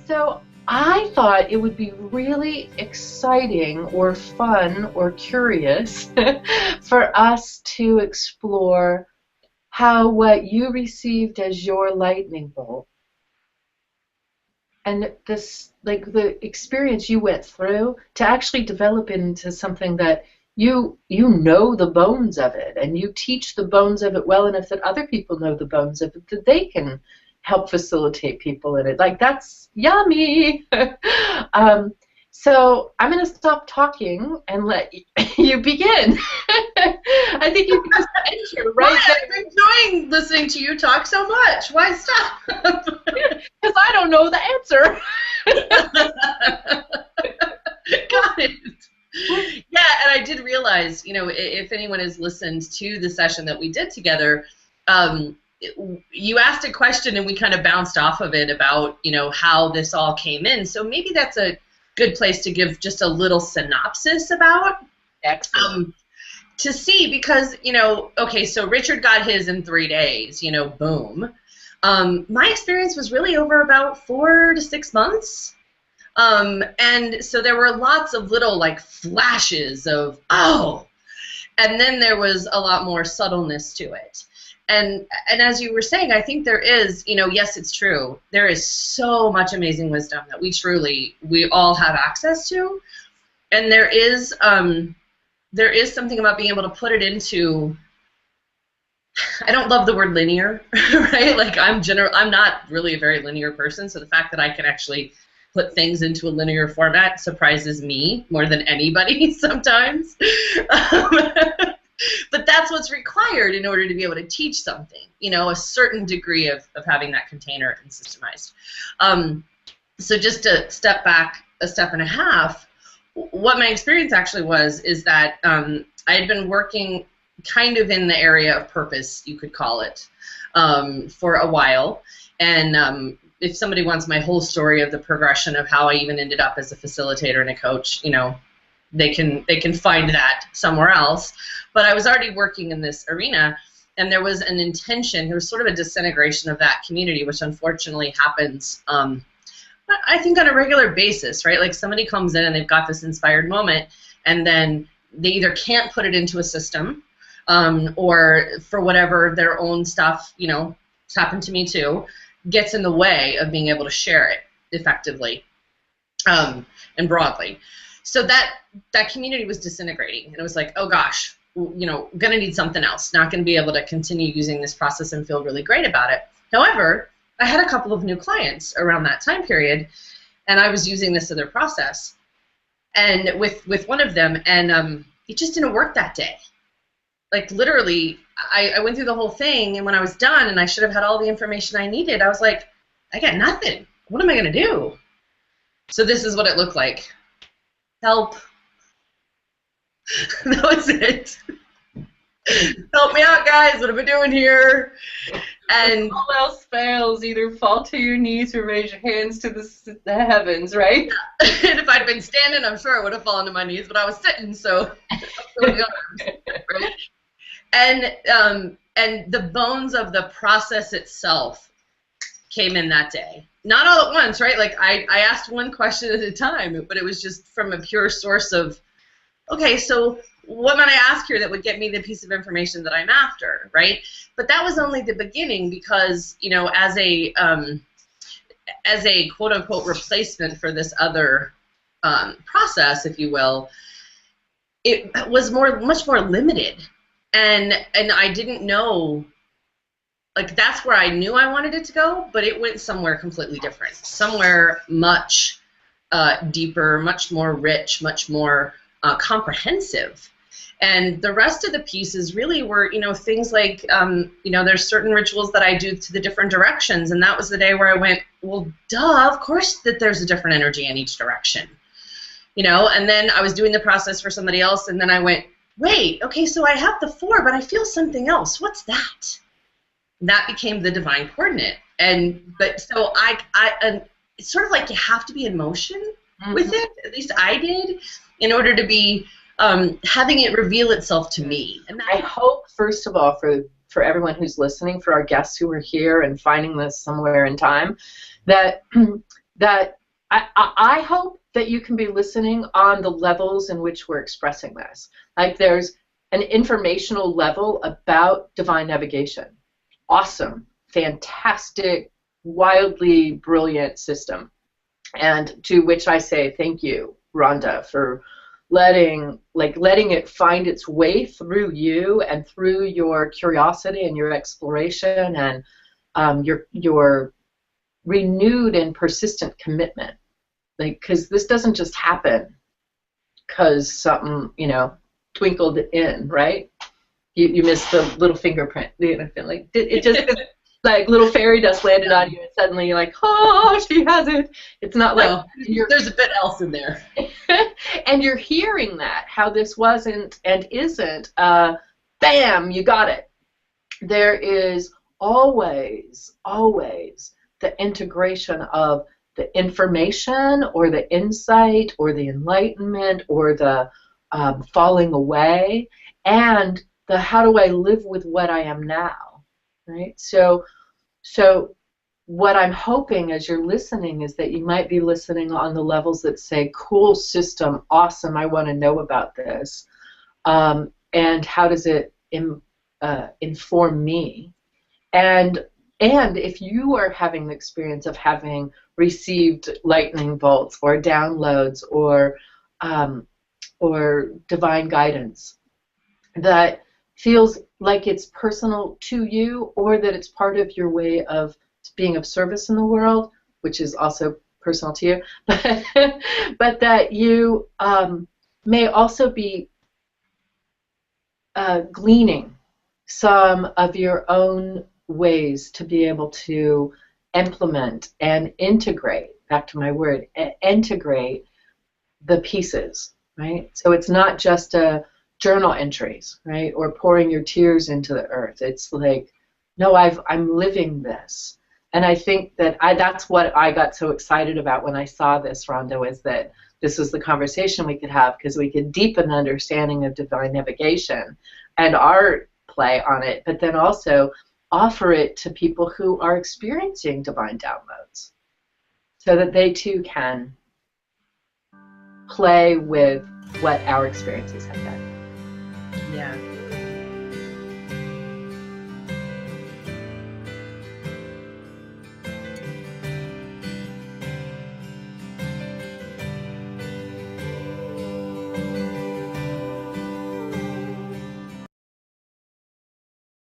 So I thought it would be really exciting or fun or curious for us to explore how what you received as your lightning bolt and this, like the experience you went through, to actually develop into something that you know the bones of it, and you teach the bones of it well enough that other people know the bones of it, that they can help facilitate people in it. Like, that's yummy. So I'm going to stop talking and let you begin. I think you can just enter right there. I'm enjoying listening to you talk so much. Why stop? Because I don't know the answer. Got it. Yeah, and I did realize, you know, if anyone has listened to the session that we did together, you asked a question and we kind of bounced off of it about, you know, how this all came in. So maybe that's a good place to give just a little synopsis about. Excellent. To see, because, you know, okay, so Richard got his in 3 days, you know, boom. My experience was really over about 4 to 6 months. And so there were lots of little, like, flashes of, oh, and then there was a lot more subtleness to it. And as you were saying, I think there is, you know, yes, it's true. There is so much amazing wisdom that we all have access to. And there is something about being able to put it into, I don't love the word linear, right? Like, I'm not really a very linear person, so the fact that I can actually put things into a linear format surprises me more than anybody sometimes. But that's what's required in order to be able to teach something, you know, a certain degree of having that container and systemized. So just to step back a step and a half, what my experience actually is that I had been working kind of in the area of purpose, you could call it, for a while. And if somebody wants my whole story of the progression of how I even ended up as a facilitator and a coach, you know, they can find that somewhere else. But I was already working in this arena, and there was an intention, there was sort of a disintegration of that community, which unfortunately happens, I think, on a regular basis, right? Like, somebody comes in and they've got this inspired moment, and then they either can't put it into a system, or for whatever their own stuff, you know, it's happened to me too, gets in the way of being able to share it effectively and broadly. So that community was disintegrating, and it was like, oh gosh, you know, gonna need something else, not gonna be able to continue using this process and feel really great about it. However, I had a couple of new clients around that time period, and I was using this other process, and with one of them, and it just didn't work that day. Like, literally, I went through the whole thing, and when I was done and I should have had all the information I needed, I was like, I got nothing. What am I going to do? So this is what it looked like. Help. That was it. Help me out, guys. What am I doing here? And if all else fails, either fall to your knees or raise your hands to the heavens, right? Yeah. And if I'd been standing, I'm sure I would have fallen to my knees, but I was sitting, so right? And the bones of the process itself came in that day. Not all at once, right? Like, I asked one question at a time, but it was just from a pure source of, okay, so what might I ask here that would get me the piece of information that I'm after, right? But that was only the beginning, because, you know, as a quote-unquote replacement for this other process, if you will, it was much more limited. And I didn't know, like, that's where I knew I wanted it to go, but it went somewhere completely different, somewhere much deeper, much more rich, much more comprehensive. And the rest of the pieces really were, you know, things like, you know, there's certain rituals that I do to the different directions, and that was the day where I went, well, duh, of course that there's a different energy in each direction, you know. And then I was doing the process for somebody else, and then I went, wait, okay, so I have the 4, but I feel something else. What's that? That became the divine coordinate. But so and it's sort of like you have to be in motion with it. At least I did, in order to be having it reveal itself to me. And I hope, first of all, for everyone who's listening, for our guests who are here and finding this somewhere in time, that that I hope that you can be listening on the levels in which we're expressing this. Like there's an informational level about divine navigation. Awesome, fantastic, wildly brilliant system. And to which I say thank you, Rhonda, for letting it find its way through you and through your curiosity and your exploration and your renewed and persistent commitment. Like, because this doesn't just happen because something, twinkled in, right? You missed the little fingerprint. Like, it just like little fairy dust landed on you, and suddenly you're like, oh, she has it. It's not like there's a bit else in there. And you're hearing that, how this wasn't and isn't, bam, you got it. There is always the integration of the information or the insight or the enlightenment or the falling away and the how do I live with what I am now, right? So what I'm hoping as you're listening is that you might be listening on the levels that say, cool system, awesome, I want to know about this, and how does it inform me? And if you are having the experience of having received lightning bolts or downloads or divine guidance that feels like it's personal to you, or that it's part of your way of being of service in the world, which is also personal to you, but that you may also be gleaning some of your own ways to be able to implement and integrate, back to my word, integrate the pieces, right? So it's not just journal entries, right, or pouring your tears into the earth. It's like, no, I'm living this. And I think that that's what I got so excited about when I saw this, Rhonda, is that this was the conversation we could have, because we could deepen the understanding of divine navigation and our play on it, but then also offer it to people who are experiencing divine downloads so that they too can play with what our experiences have been. Yeah.